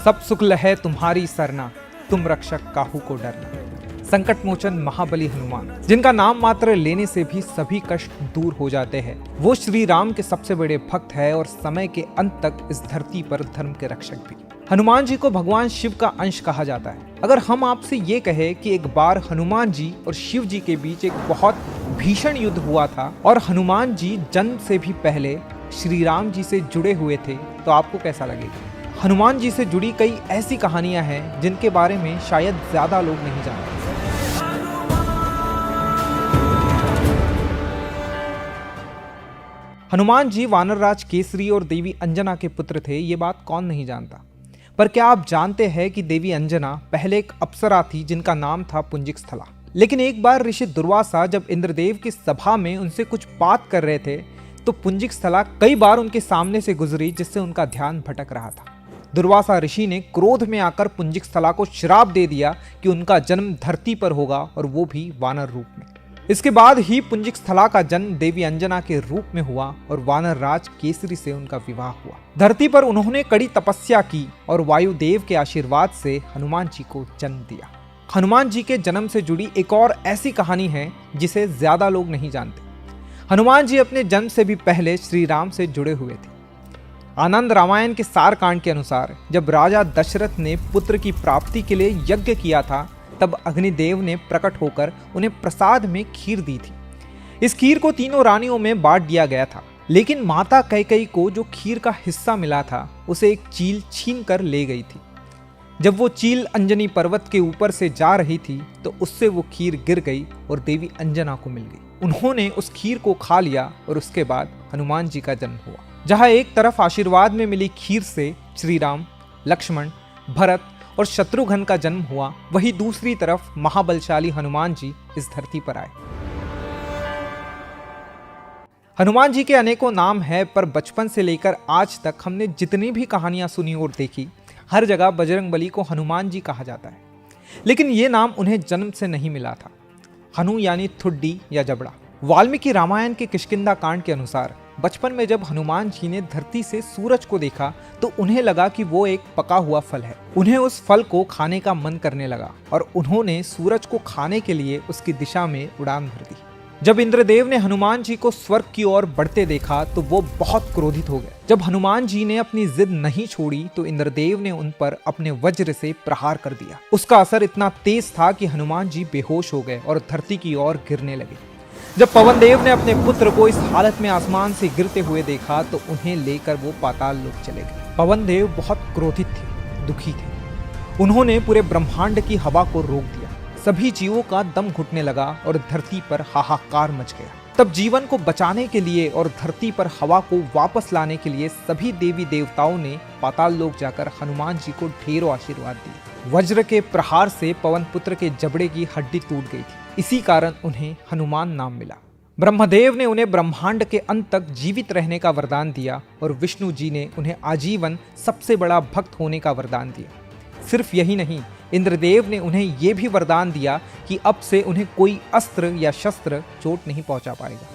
सब सुख लहै तुम्हारी सरना, तुम रक्षक काहू को डरना। संकट मोचन महाबली हनुमान, जिनका नाम मात्र लेने से भी सभी कष्ट दूर हो जाते हैं, वो श्री राम के सबसे बड़े भक्त है और समय के अंत तक इस धरती पर धर्म के रक्षक भी। हनुमान जी को भगवान शिव का अंश कहा जाता है। अगर हम आपसे ये कहें कि एक बार हनुमान जी और शिव जी के बीच एक बहुत भीषण युद्ध हुआ था और हनुमान जी जन्म से भी पहले श्री राम जी से जुड़े हुए थे, तो आपको कैसा लगेगा? हनुमान जी से जुड़ी कई ऐसी कहानियां हैं जिनके बारे में शायद ज्यादा लोग नहीं जानते। हनुमान जी वानरराज केसरी और देवी अंजना के पुत्र थे, ये बात कौन नहीं जानता। पर क्या आप जानते हैं कि देवी अंजना पहले एक अप्सरा थी जिनका नाम था पुंजिकस्थला। लेकिन एक बार ऋषि दुर्वासा जब इंद्रदेव की सभा में उनसे कुछ बात कर रहे थे तो पुंजिकस्थला कई बार उनके सामने से गुजरी, जिससे उनका ध्यान भटक रहा था। दुर्वासा ऋषि ने क्रोध में आकर पुंजिकस्थला को श्राप दे दिया कि उनका जन्म धरती पर होगा और वो भी वानर रूप में। इसके बाद ही पुंजिकस्थला का जन्म देवी अंजना के रूप में हुआ और वानर राज केसरी से उनका विवाह हुआ। धरती पर उन्होंने कड़ी तपस्या की और वायुदेव के आशीर्वाद से हनुमान जी को जन्म दिया। हनुमान जी के जन्म से जुड़ी एक और ऐसी कहानी है जिसे ज्यादा लोग नहीं जानते। हनुमान जी अपने जन्म से भी पहले श्री राम से जुड़े हुए थे। आनंद रामायण के सार कांड के अनुसार जब राजा दशरथ ने पुत्र की प्राप्ति के लिए यज्ञ किया था, तब अग्निदेव ने प्रकट होकर उन्हें प्रसाद में खीर दी थी। इस खीर को तीनों रानियों में बांट दिया गया था, लेकिन माता कैकेयी को जो खीर का हिस्सा मिला था उसे एक चील छीन कर ले गई थी। जब वो चील अंजनी पर्वत के ऊपर से जा रही थी तो उससे वो खीर गिर गई और देवी अंजना को मिल गई। उन्होंने उस खीर को खा लिया और उसके बाद हनुमान जी का जन्म हुआ। जहां एक तरफ आशीर्वाद में मिली खीर से श्री राम, लक्ष्मण, भरत और शत्रुघ्न का जन्म हुआ, वहीं दूसरी तरफ महाबलशाली हनुमान जी इस धरती पर आए। हनुमान जी के अनेकों नाम हैं, पर बचपन से लेकर आज तक हमने जितनी भी कहानियां सुनी और देखी, हर जगह बजरंगबली को हनुमान जी कहा जाता है। लेकिन ये नाम उन्हें जन्म से नहीं मिला था। हनु यानी ठुड्डी या जबड़ा। वाल्मीकि रामायण के किष्किंधा कांड के अनुसार बचपन में जब हनुमान जी ने धरती से सूरज को देखा तो उन्हें लगा कि वो एक पका हुआ फल है। उन्हें उस फल को खाने का मन करने लगा और उन्होंने सूरज को खाने के लिए उसकी दिशा में उड़ान भर दी। जब इंद्रदेव ने हनुमान जी को स्वर्ग की ओर बढ़ते देखा तो वो बहुत क्रोधित हो गए। जब हनुमान जी ने अपनी जिद नहीं छोड़ी तो इंद्रदेव ने उन पर अपने वज्र से प्रहार कर दिया। उसका असर इतना तेज था कि हनुमान जी बेहोश हो गए और धरती की ओर गिरने लगे। जब पवनदेव ने अपने पुत्र को इस हालत में आसमान से गिरते हुए देखा तो उन्हें लेकर वो पाताल लोक चले गए। पवनदेव बहुत क्रोधित थे, दुखी थे। उन्होंने पूरे ब्रह्मांड की हवा को रोक दिया। सभी जीवों का दम घुटने लगा और धरती पर हाहाकार मच गया। तब जीवन को बचाने के लिए और धरती पर हवा को वापस लाने के लिए सभी देवी देवताओं ने पाताल लोक जाकर हनुमान जी को ढेरों आशीर्वाद दिए। वज्र के प्रहार से पवन पुत्र के जबड़े की हड्डी टूट गई थी, इसी कारण उन्हें हनुमान नाम मिला। ब्रह्मदेव ने उन्हें ब्रह्मांड के अंत तक जीवित रहने का वरदान दिया और विष्णु जी ने उन्हें आजीवन सबसे बड़ा भक्त होने का वरदान दिया। सिर्फ यही नहीं, इंद्रदेव ने उन्हें यह भी वरदान दिया कि अब से उन्हें कोई अस्त्र या शस्त्र चोट नहीं पहुंचा पाएगा।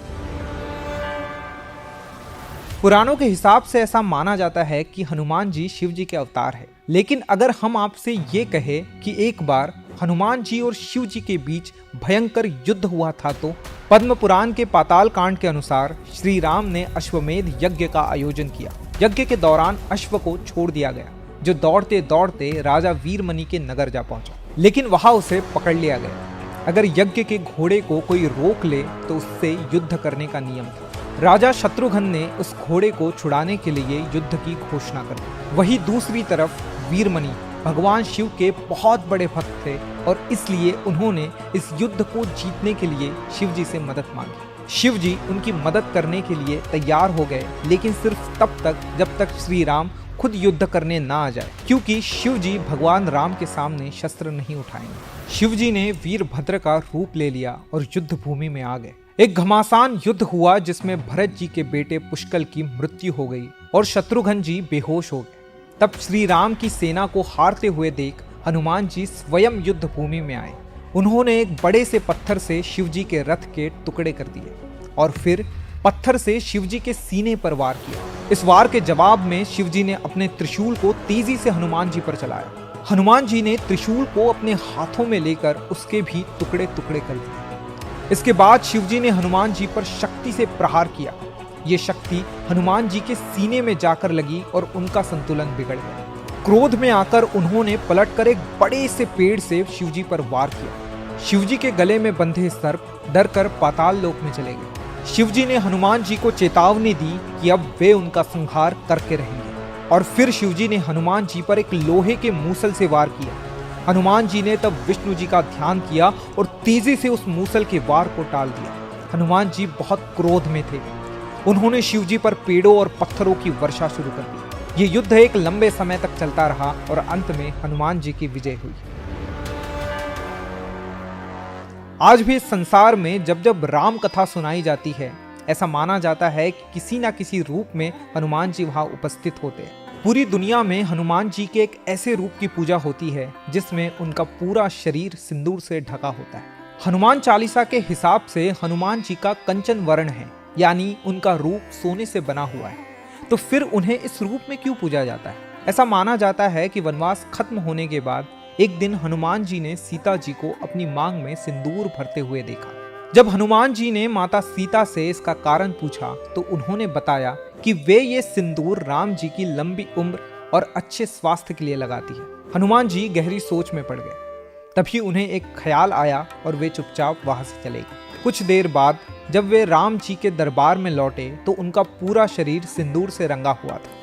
पुराणों के हिसाब से ऐसा माना जाता है कि हनुमान जी शिव जी के अवतार है। लेकिन अगर हम आपसे ये कहें कि एक बार हनुमान जी और शिव जी के बीच भयंकर युद्ध हुआ था, तो पद्म पुराण के पाताल कांड के अनुसार श्री राम ने अश्वमेध यज्ञ का आयोजन किया। यज्ञ के दौरान अश्व को छोड़ दिया गया, जो दौड़ते दौड़ते राजा वीरमणि के नगर जा पहुंचा, लेकिन वहां उसे पकड़ लिया गया। अगर यज्ञ के घोड़े को कोई रोक ले तो उससे युद्ध करने का नियम था। राजा शत्रुघ्न ने उस घोड़े को छुड़ाने के लिए युद्ध की घोषणा कर दी। वहीं दूसरी तरफ वीरमणि भगवान शिव के बहुत बड़े भक्त थे और इसलिए उन्होंने इस युद्ध को जीतने के लिए शिव जी से मदद मांगी। शिव जी उनकी मदद करने के लिए तैयार हो गए, लेकिन सिर्फ तब तक जब तक श्री राम खुद युद्ध करने ना आ जाए, क्योंकि शिव जी भगवान राम के सामने शस्त्र नहीं उठाएंगे। शिव जी ने वीरभद्र का रूप ले लिया और युद्ध भूमि में आ गए। एक घमासान युद्ध हुआ जिसमें भरत जी के बेटे पुष्कल की मृत्यु हो गई और शत्रुघ्न जी बेहोश हो गए। तब श्री राम की सेना को हारते हुए देख हनुमान जी स्वयं युद्ध भूमि में आए। उन्होंने एक बड़े से पत्थर से शिव जी के रथ के टुकड़े कर दिए और फिर पत्थर से शिवजी के सीने पर वार किया। इस वार के जवाब में शिवजी ने अपने त्रिशूल को तेजी से हनुमान जी पर चलाया। हनुमान जी ने त्रिशूल को अपने हाथों में लेकर उसके भी टुकड़े टुकड़े कर दिए। इसके बाद शिवजी ने हनुमान जी पर शक्ति से प्रहार किया। ये शक्ति हनुमान जी के सीने में जाकर लगी और उनका संतुलन बिगड़ गया। क्रोध में आकर उन्होंने पलटकर एक बड़े से पेड़ से शिवजी पर वार किया। शिवजी के गले में बंधे सर्प डरकर पाताल लोक में चले गए। शिवजी ने हनुमान जी को चेतावनी दी कि अब वे उनका संहार करके रहेंगे और फिर शिवजी ने हनुमान जी पर एक लोहे के मूसल से वार किया। हनुमान जी ने तब विष्णु जी का ध्यान किया और तेजी से उस मूसल के वार को टाल दिया। हनुमान जी बहुत क्रोध में थे। उन्होंने शिवजी पर पेड़ों और पत्थरों की वर्षा शुरू कर दी। ये युद्ध एक लंबे समय तक चलता रहा और अंत में हनुमान जी की विजय हुई। आज भी इस संसार में जब जब राम कथा सुनाई जाती है, ऐसा माना जाता है कि किसी न किसी रूप में हनुमान जी वहां उपस्थित होते हैं। पूरी दुनिया में हनुमान जी के एक ऐसे रूप की पूजा होती है जिसमें उनका पूरा शरीर सिंदूर से ढका होता है। हनुमान चालीसा के हिसाब से हनुमान जी का कंचन वर्ण है, यानी उनका रूप सोने से बना हुआ है। तो फिर उन्हें इस रूप में क्यों पूजा जाता है? ऐसा माना जाता है कि वनवास खत्म होने के बाद एक दिन हनुमान जी ने सीता जी को अपनी मांग में सिंदूर भरते हुए देखा। जब हनुमान जी ने माता सीता से इसका कारण पूछा तो उन्होंने बताया कि वे ये सिंदूर राम जी की लंबी उम्र और अच्छे स्वास्थ्य के लिए लगाती है। हनुमान जी गहरी सोच में पड़ गए। तभी उन्हें एक ख्याल आया और वे चुपचाप वहां से चले गए। कुछ देर बाद जब वे राम जी के दरबार में लौटे तो उनका पूरा शरीर सिंदूर से रंगा हुआ था।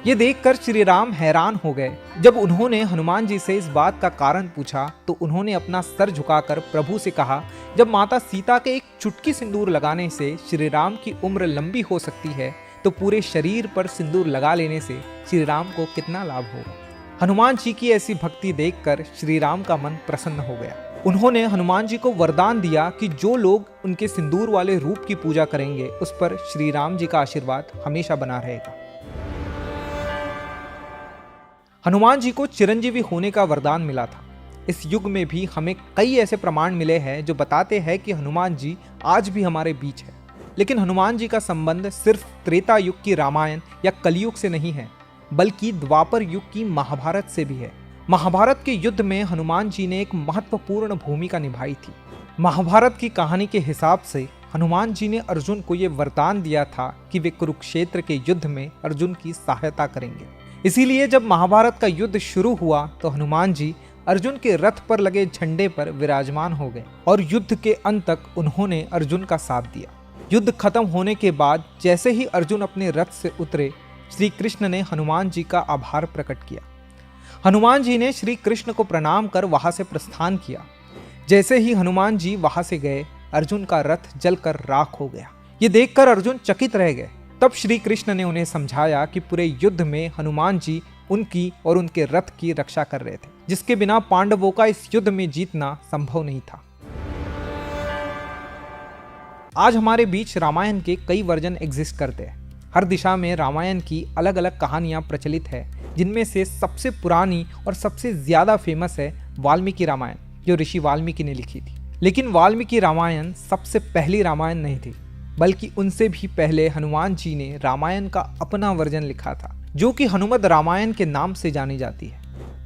ये देखकर श्री राम हैरान हो गए। जब उन्होंने हनुमान जी से इस बात का कारण पूछा तो उन्होंने अपना सर झुकाकर प्रभु से कहा, जब माता सीता के एक चुटकी सिंदूर लगाने से श्री राम की उम्र लंबी हो सकती है तो पूरे शरीर पर सिंदूर लगा लेने से श्री राम को कितना लाभ होगा। हनुमान जी की ऐसी भक्ति देखकर श्री राम का मन प्रसन्न हो गया। उन्होंने हनुमान जी को वरदान दिया कि जो लोग उनके सिंदूर वाले रूप की पूजा करेंगे उस पर श्री राम जी का आशीर्वाद हमेशा बना रहेगा। हनुमान जी को चिरंजीवी होने का वरदान मिला था। इस युग में भी हमें कई ऐसे प्रमाण मिले हैं जो बताते हैं कि हनुमान जी आज भी हमारे बीच है। लेकिन हनुमान जी का संबंध सिर्फ त्रेता युग की रामायण या कलयुग से नहीं है, बल्कि द्वापर युग की महाभारत से भी है। महाभारत के युद्ध में हनुमान जी ने एक महत्वपूर्ण भूमिका निभाई थी। महाभारत की कहानी के हिसाब से हनुमान जी ने अर्जुन को यह वरदान दिया था कि वे कुरुक्षेत्र के युद्ध में अर्जुन की सहायता करेंगे। इसीलिए जब महाभारत का युद्ध शुरू हुआ तो हनुमान जी अर्जुन के रथ पर लगे झंडे पर विराजमान हो गए और युद्ध के अंत तक उन्होंने अर्जुन का साथ दिया। युद्ध खत्म होने के बाद जैसे ही अर्जुन अपने रथ से उतरे, श्री कृष्ण ने हनुमान जी का आभार प्रकट किया। हनुमान जी ने श्री कृष्ण को प्रणाम कर वहां से प्रस्थान किया। जैसे ही हनुमान जी वहां से गए, अर्जुन का रथ जलकर राख हो गया। ये देखकर अर्जुन चकित रह गए। तब श्री कृष्ण ने उन्हें समझाया कि पूरे युद्ध में हनुमान जी उनकी और उनके रथ की रक्षा कर रहे थे, जिसके बिना पांडवों का इस युद्ध में जीतना संभव नहीं था। आज हमारे बीच रामायण के कई वर्जन एग्जिस्ट करते हैं। हर दिशा में रामायण की अलग अलग कहानियां प्रचलित है, जिनमें से सबसे पुरानी और सबसे ज्यादा फेमस है वाल्मीकि रामायण, जो ऋषि वाल्मीकि ने लिखी थी। लेकिन वाल्मीकि रामायण सबसे पहली रामायण नहीं थी, बल्कि उनसे भी पहले हनुमान जी ने रामायण का अपना वर्जन लिखा था, जो कि हनुमद रामायण के नाम से जानी जाती है।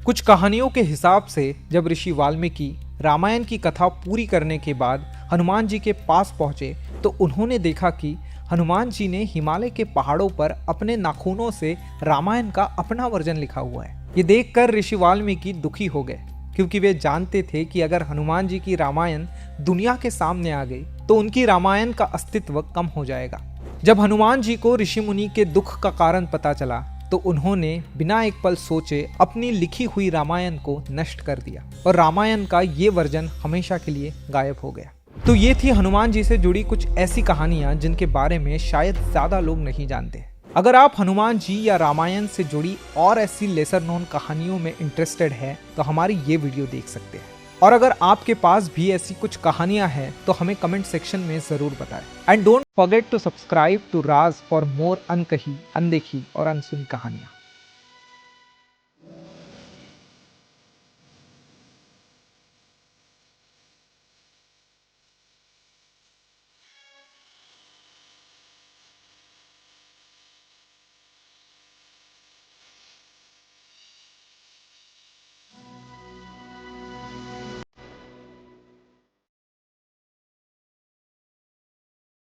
कुछ कहानियों के हिसाब से जब ऋषि वाल्मीकि रामायण की कथा पूरी करने के बाद हनुमान जी के पास पहुंचे तो उन्होंने देखा कि हनुमान जी ने हिमालय के पहाड़ों पर अपने नाखूनों से रामायण का अपना वर्जन लिखा हुआ है। ये देखकर ऋषि वाल्मीकि दुखी हो गए, क्योंकि वे जानते थे कि अगर हनुमान जी की रामायण दुनिया के सामने आ गई तो उनकी रामायण का अस्तित्व कम हो जाएगा। जब हनुमान जी को ऋषि मुनि के दुख का कारण पता चला तो उन्होंने बिना एक पल सोचे अपनी लिखी हुई रामायण को नष्ट कर दिया और रामायण का ये वर्जन हमेशा के लिए गायब हो गया। तो ये थी हनुमान जी से जुड़ी कुछ ऐसी कहानियां जिनके बारे में शायद ज्यादा लोग नहीं जानते। अगर आप हनुमान जी या रामायण से जुड़ी और ऐसी लेसर नोन कहानियों में इंटरेस्टेड है तो हमारी ये वीडियो देख सकते हैं। और अगर आपके पास भी ऐसी कुछ कहानियां हैं तो हमें कमेंट सेक्शन में जरूर बताएं। And don't forget to subscribe to Raj for more अनकही, अनदेखी और अनसुनी कहानियां।